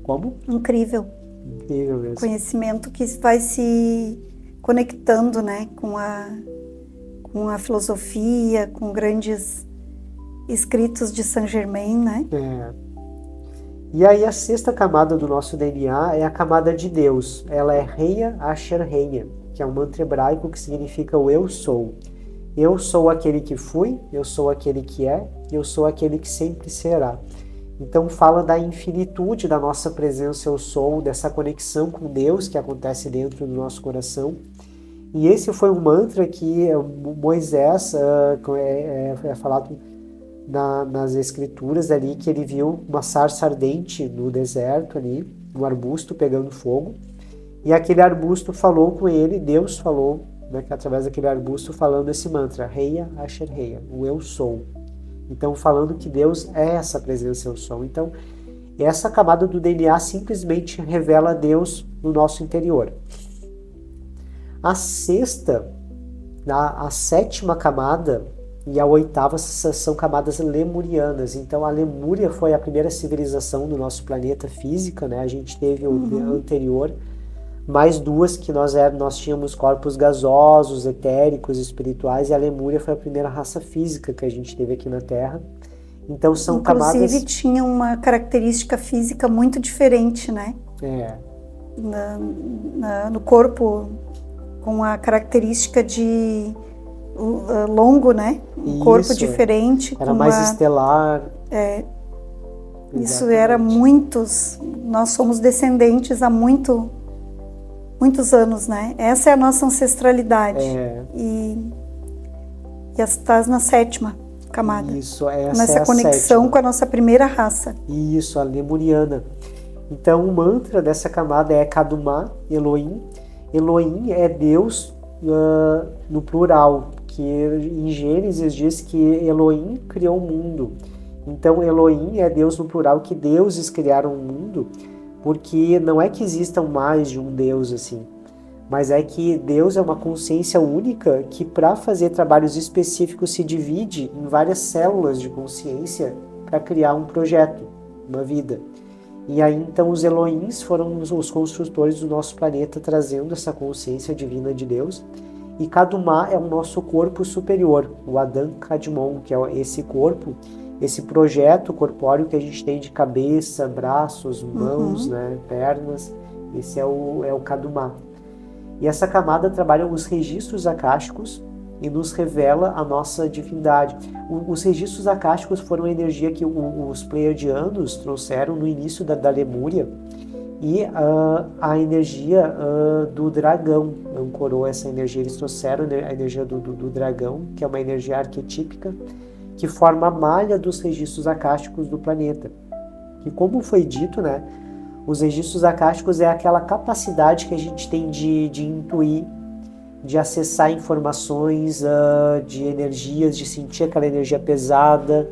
Como? Incrível. Incrível mesmo. Conhecimento que vai se conectando, né, com a filosofia, com grandes escritos de Saint Germain, né? E aí a sexta camada do nosso DNA é a camada de Deus. Ela é Reia Asher Reia, que é um mantra hebraico que significa o eu sou. Eu sou aquele que fui, eu sou aquele que é, eu sou aquele que sempre será. Então fala da infinitude da nossa presença eu sou, dessa conexão com Deus que acontece dentro do nosso coração. E esse foi um mantra que Moisés, é falado nas escrituras ali, que ele viu uma sarça ardente no deserto ali, um arbusto pegando fogo, e aquele arbusto falou com ele, Deus falou, né, através daquele arbusto, falando esse mantra, Reia Asher Reia, o eu sou. Então falando que Deus é essa presença eu sou. Então essa camada do DNA simplesmente revela Deus no nosso interior. A sexta, a sétima camada e a oitava são camadas lemurianas. Então a Lemúria foi a primeira civilização do nosso planeta física, né? A gente teve o anterior, mais duas que nós tínhamos corpos gasosos, etéricos, espirituais, e a Lemúria foi a primeira raça física que a gente teve aqui na Terra. Então são camadas... Inclusive tinha uma característica física muito diferente, né? No corpo, com a característica de longo, né? Um corpo diferente. Era mais estelar. Isso era muitos... Nós somos descendentes há muitos anos, né? Essa é a nossa ancestralidade. E estás na 7ª camada. Isso, essa nessa é a conexão 7ª. com a nossa primeira raça. Isso, a lemuriana. Então, o mantra dessa camada é Kaduma, Elohim. Elohim é Deus no plural, que em Gênesis diz que Elohim criou o mundo. Então, Elohim é Deus no plural, que deuses criaram o mundo, porque não é que existam mais de um Deus assim, mas é que Deus é uma consciência única que, para fazer trabalhos específicos, se divide em várias células de consciência para criar um projeto, uma vida. E aí, então, os Elohims foram os construtores do nosso planeta, trazendo essa consciência divina de Deus. E Kaduma é o nosso corpo superior, o Adam Kadmon, que é esse corpo, esse projeto corpóreo que a gente tem de cabeça, braços, mãos, né, pernas. Esse é o Kaduma. E essa camada trabalha os registros akáshicos e nos revela a nossa divindade. Os registros akáshicos foram a energia que os pleiadianos trouxeram no início da Lemúria, e a energia do dragão ancorou essa energia. Eles trouxeram a energia do dragão, que é uma energia arquetípica, que forma a malha dos registros akáshicos do planeta. E como foi dito, né, os registros akáshicos é aquela capacidade que a gente tem de intuir, de acessar informações, de energias, de sentir aquela energia pesada,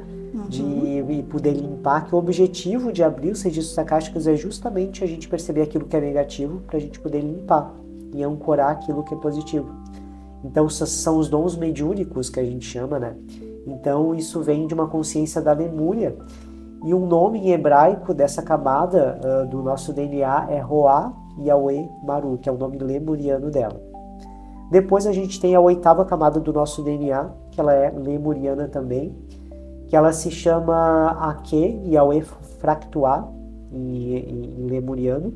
de poder limpar, que o objetivo de abrir os registros akáshicos é justamente a gente perceber aquilo que é negativo para a gente poder limpar e ancorar aquilo que é positivo. Então são os dons mediúnicos que a gente chama, né? Então isso vem de uma consciência da Lemúria, e um nome em hebraico dessa camada do nosso DNA é Roá Yahweh Maru, que é o nome lemuriano dela. Depois a gente tem a 8ª camada do nosso DNA, que ela é lemuriana também, que ela se chama Ake Yahweh Fractuá, em lemuriano.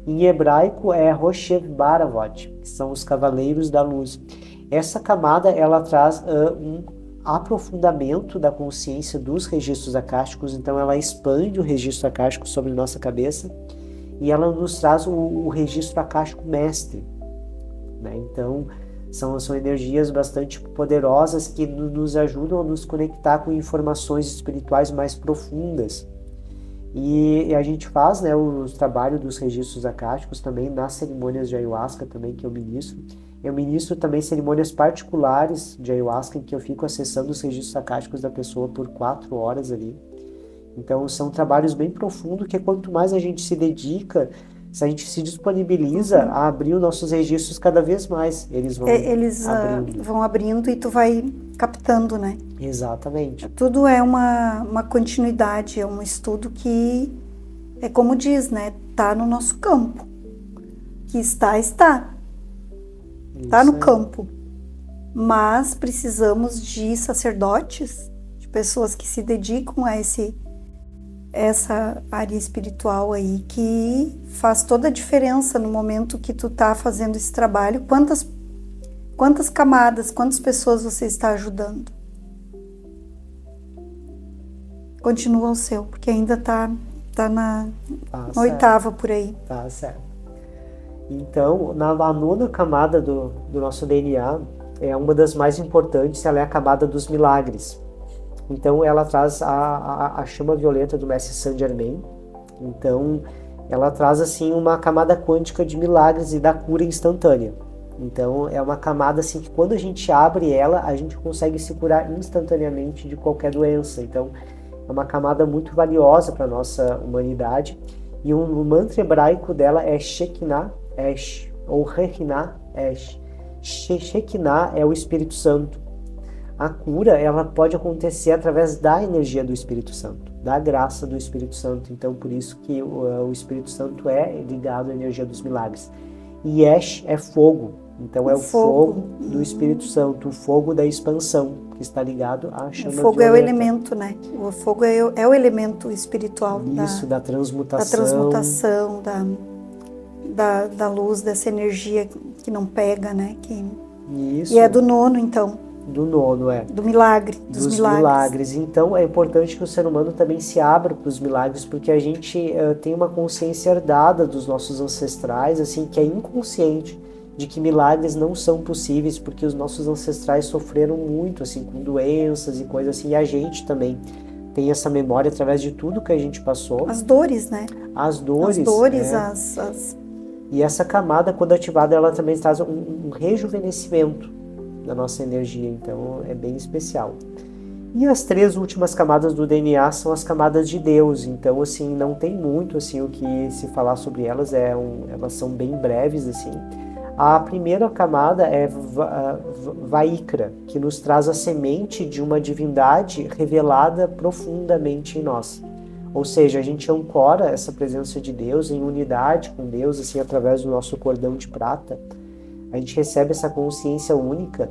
Em hebraico é Roshev Baravot, que são os Cavaleiros da Luz. Essa camada ela traz um aprofundamento da consciência dos registros akáshicos, então ela expande o registro akáshico sobre nossa cabeça, e ela nos traz o registro akáshico mestre, né? Então são energias bastante poderosas que nos ajudam a nos conectar com informações espirituais mais profundas. E a gente faz, né, o trabalho dos registros akáshicos também nas cerimônias de ayahuasca também, que eu ministro. Eu ministro também cerimônias particulares de ayahuasca, em que eu fico acessando os registros akáshicos da pessoa por 4 horas ali. Então são trabalhos bem profundos, que quanto mais a gente se dedica, se a gente se disponibiliza a abrir os nossos registros cada vez mais, eles vão abrindo. Vão abrindo e tu vai captando, né? Exatamente. Tudo é uma continuidade, é um estudo que é como diz, né? Tá no nosso campo. Que está. Está no campo. Mas precisamos de sacerdotes, de pessoas que se dedicam a essa área espiritual aí, que faz toda a diferença no momento que tu tá fazendo esse trabalho. Quantas camadas, quantas pessoas você está ajudando? Continua o seu, porque ainda tá na 8ª por aí. Tá certo. Então, a 9ª camada do nosso DNA é uma das mais importantes, ela é a camada dos milagres. Então ela traz a chama violeta do Mestre Saint Germain. Então ela traz assim uma camada quântica de milagres e da cura instantânea. Então é uma camada assim que quando a gente abre ela, a gente consegue se curar instantaneamente de qualquer doença. Então é uma camada muito valiosa para a nossa humanidade. E o mantra hebraico dela é Shekinah Esh, ou Rekinah Esh. Shekinah é o Espírito Santo. A cura, ela pode acontecer através da energia do Espírito Santo, da graça do Espírito Santo. Então, por isso que o Espírito Santo é ligado à energia dos milagres. E Esh é fogo. Então, é o fogo do Espírito Santo, o fogo da expansão, que está ligado à chama violeta. O fogo é o elemento, né? O fogo é o elemento espiritual. Isso, da transmutação. Da transmutação, da luz, dessa energia que não pega, né? Isso. E é do 9º, então. Do 9º, Do milagre, dos milagres. Então é importante que o ser humano também se abra para os milagres, porque a gente tem uma consciência herdada dos nossos ancestrais, assim, que é inconsciente, de que milagres não são possíveis, porque os nossos ancestrais sofreram muito, assim, com doenças e coisas assim, e a gente também tem essa memória através de tudo que a gente passou. As dores, né? As dores. As dores, né? E essa camada, quando ativada, ela também traz um rejuvenescimento da nossa energia, então é bem especial. E as 3 últimas camadas do DNA são as camadas de Deus, então assim, não tem muito assim o que se falar sobre elas, elas são bem breves assim. A primeira camada é Vaikra, que nos traz a semente de uma divindade revelada profundamente em nós. Ou seja, a gente ancora essa presença de Deus em unidade com Deus, assim, através do nosso cordão de prata. A gente recebe essa consciência única.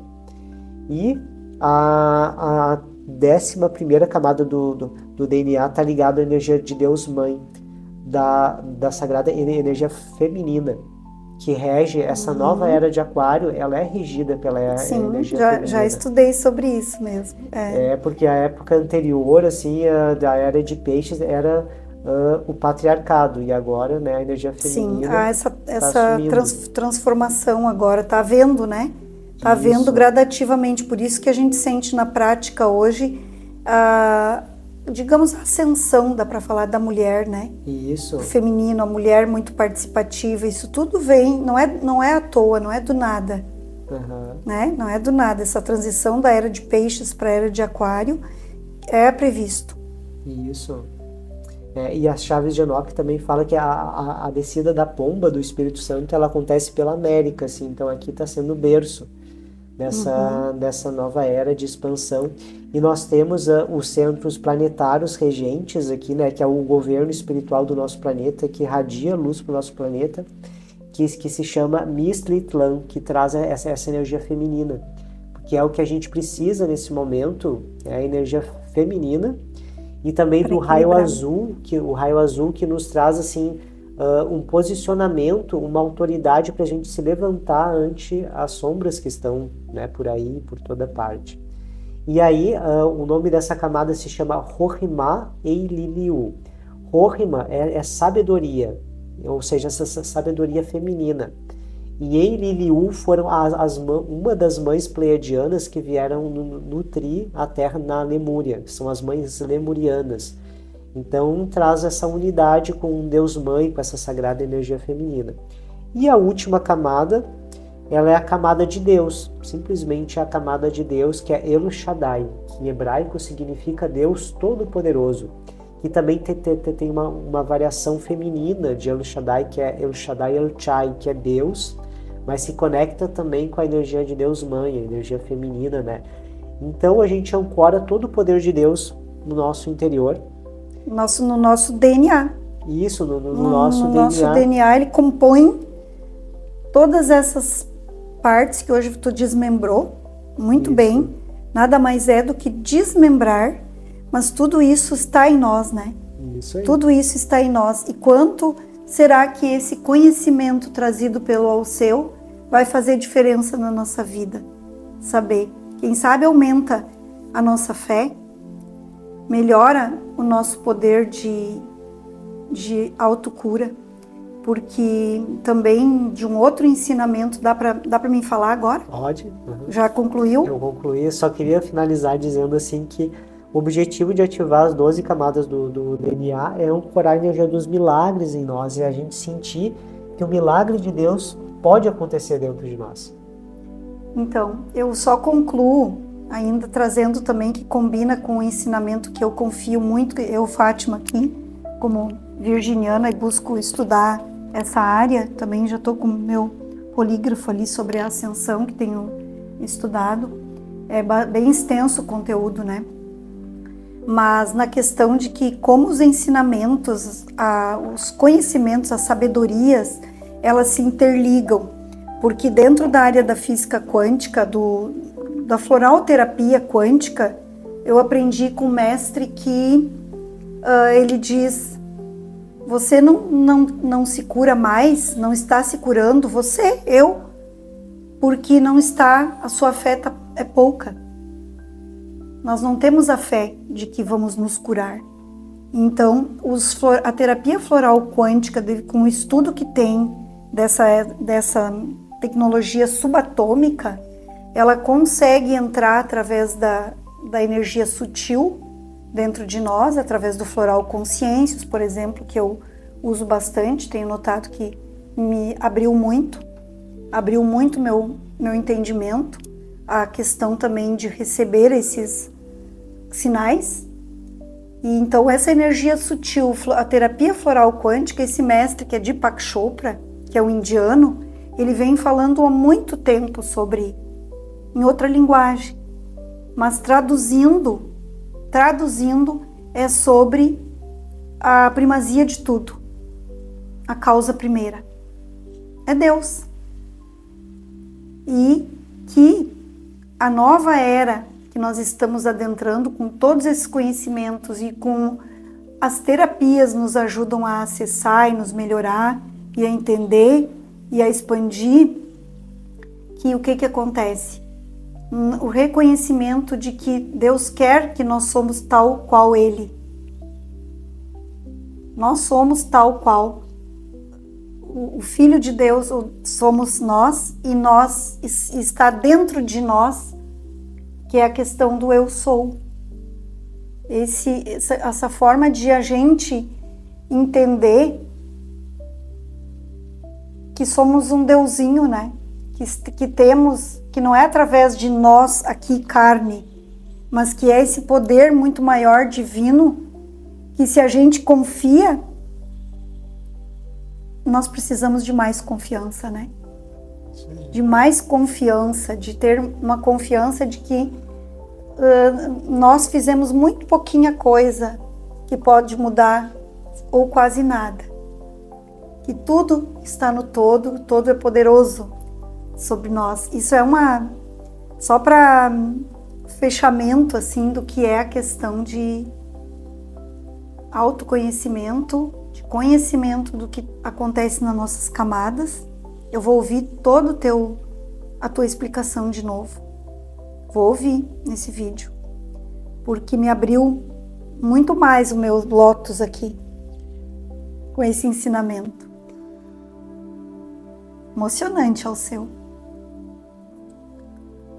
E a 11ª camada do DNA está ligada à energia de Deus Mãe, da sagrada energia feminina, que rege essa nova era de Aquário. Ela é regida pela energia feminina. Já estudei sobre isso mesmo. Porque a época anterior, assim, da era de Peixes era o patriarcado, e agora, né, a energia feminina. Sim, essa transformação agora está havendo, né? Está havendo gradativamente, por isso que a gente sente na prática hoje digamos, a ascensão, dá para falar, da mulher, né? Isso. O feminino, a mulher muito participativa, isso tudo vem, não é à toa, não é do nada. Né? Não é do nada. Essa transição da era de Peixes para a era de Aquário é previsto. Isso. E as chaves de Enoque também fala que a descida da pomba do Espírito Santo, ela acontece pela América, assim, então aqui está sendo o berço dessa nova era de expansão. E nós temos os centros planetários regentes aqui, né, que é o governo espiritual do nosso planeta, que irradia luz para o nosso planeta, que se chama Mistritlan, que traz essa energia feminina, porque é o que a gente precisa nesse momento, é a energia feminina, e também do raio azul, que nos traz assim um posicionamento, uma autoridade para a gente se levantar ante as sombras que estão, né, por aí, por toda parte. E aí o nome dessa camada se chama Rohima Eililiu. Rohima é sabedoria, ou seja, essa sabedoria feminina. E Eililiu foram uma das mães pleiadianas que vieram nutrir a terra na Lemúria, que são as mães lemurianas. Então traz essa unidade com Deus Mãe, com essa sagrada energia feminina. E a última camada, ela é a camada de Deus, simplesmente a camada de Deus, que é El Shaddai, que em hebraico significa Deus Todo-Poderoso. E também tem uma variação feminina de El Shaddai, que é El Shaddai El Chai, que é Deus, mas se conecta também com a energia de Deus Mãe, a energia feminina, né? Então a gente ancora todo o poder de Deus no nosso interior. No nosso DNA. Isso, no nosso DNA. No nosso DNA, ele compõe todas essas partes que hoje tu desmembrou muito bem. Nada mais é do que desmembrar, mas tudo isso está em nós, né? Isso aí. Tudo isso está em nós. E quanto será que esse conhecimento trazido pelo Alceu vai fazer diferença na nossa vida? Saber. Quem sabe aumenta a nossa fé, melhora o nosso poder de autocura, porque também de um outro ensinamento, dá para mim falar agora? Pode. Já concluiu? Eu concluí, só queria finalizar dizendo assim que o objetivo de ativar as 12 camadas do DNA é ancorar a energia dos milagres em nós e a gente sentir que o milagre de Deus pode acontecer dentro de nós. Então, eu só concluo ainda trazendo também que combina com o ensinamento que eu confio muito, eu, Fátima, aqui, como virginiana, e busco estudar essa área, também já estou com o meu polígrafo ali sobre a ascensão, que tenho estudado, é bem extenso o conteúdo, né? Mas na questão de que como os ensinamentos, os conhecimentos, as sabedorias, elas se interligam, porque dentro da área da física quântica, da floralterapia quântica, eu aprendi com um mestre que ele diz: você não se cura mais, não está se curando, eu, porque não está, a sua fé é pouca. Nós não temos a fé de que vamos nos curar. Então, a terapia floral quântica, com o estudo que tem dessa tecnologia subatômica, ela consegue entrar através da energia sutil dentro de nós, através do floral consciências, por exemplo, que eu uso bastante, tenho notado que me abriu muito meu entendimento, a questão também de receber esses sinais. E então essa energia sutil, a terapia floral quântica, esse mestre que é Deepak Chopra, que é um indiano, ele vem falando há muito tempo sobre, em outra linguagem, mas traduzindo é sobre a primazia de tudo, a causa primeira, é Deus. E que a nova era que nós estamos adentrando com todos esses conhecimentos e com as terapias nos ajudam a acessar e nos melhorar e a entender e a expandir, que o que acontece? O reconhecimento de que Deus quer que nós somos tal qual Ele. Nós somos tal qual. O Filho de Deus somos nós, e nós está dentro de nós, que é a questão do eu sou. Essa forma de a gente entender que somos um deusinho, né? Que temos, que não é através de nós aqui carne, mas que é esse poder muito maior divino, que se a gente confia, nós precisamos de mais confiança, né? De mais confiança, de ter uma confiança de que nós fizemos muito pouquinha coisa que pode mudar, ou quase nada. Que tudo está no todo, o todo é poderoso sobre nós. Isso é só para fechamento, assim, do que é a questão de autoconhecimento, de conhecimento do que acontece nas nossas camadas. Eu vou ouvir toda a tua explicação de novo. Vou ouvir nesse vídeo, porque me abriu muito mais o meu lótus aqui, com esse ensinamento. Emocionante ao seu.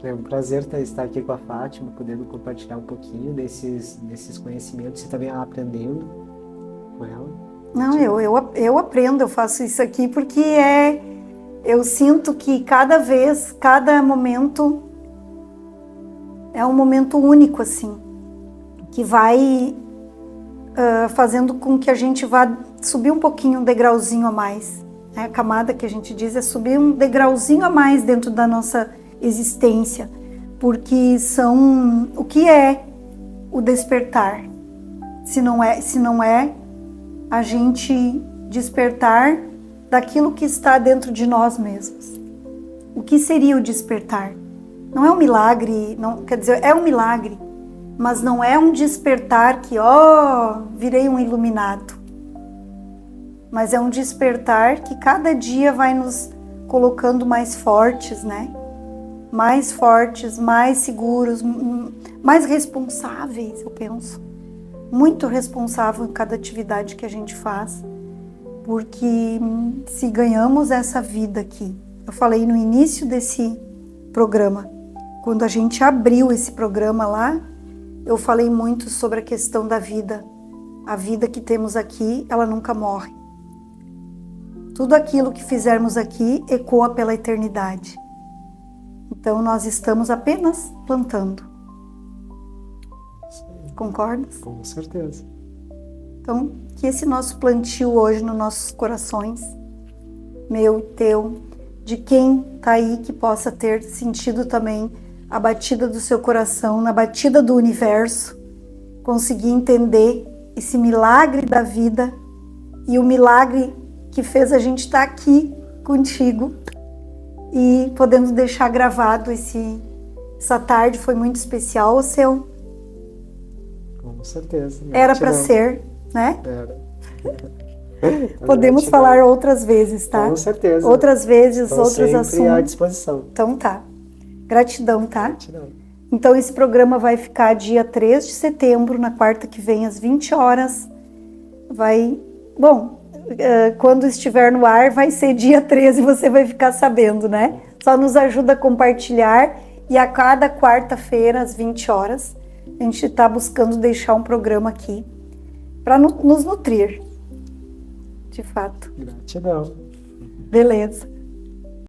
É um prazer estar aqui com a Fátima, podendo compartilhar um pouquinho desses conhecimentos e também aprendendo com ela. Não, eu aprendo, eu faço isso aqui porque eu sinto que cada momento é um momento único, assim, que vai fazendo com que a gente vá subir um pouquinho, um degrauzinho a mais. Né? A camada que a gente diz é subir um degrauzinho a mais dentro da nossa existência, porque o que é o despertar? Se não é a gente despertar daquilo que está dentro de nós mesmos. O que seria o despertar? Não é um milagre, não, quer dizer, é um milagre, mas não é um despertar que, virei um iluminado. Mas é um despertar que cada dia vai nos colocando mais fortes, né? Mais fortes, mais seguros, mais responsáveis, eu penso. Muito responsável em cada atividade que a gente faz, porque se ganhamos essa vida aqui, eu falei no início desse programa, quando a gente abriu esse programa lá, eu falei muito sobre a questão da vida. A vida que temos aqui, ela nunca morre. Tudo aquilo que fizermos aqui ecoa pela eternidade. Então nós estamos apenas plantando. Concordas? Com certeza. Então, que esse nosso plantio hoje nos nossos corações, meu, teu, de quem está aí, que possa ter sentido também a batida do seu coração, na batida do universo, conseguir entender esse milagre da vida e o milagre que fez a gente estar aqui contigo e podendo deixar gravado essa tarde. Foi muito especial, o seu. Com certeza. Era para ser, né? Era. Podemos falar outras vezes, tá? Com certeza. Outras vezes, Estou outros sempre assuntos. à disposição. Então tá. Gratidão, tá? Gratidão. Então esse programa vai ficar dia 3 de setembro, na quarta que vem, às 20 horas. quando estiver no ar, vai ser dia 13, você vai ficar sabendo, né? Só nos ajuda a compartilhar e a cada quarta-feira, às 20 horas, a gente está buscando deixar um programa aqui para nos nutrir, de fato. Gratidão. Beleza.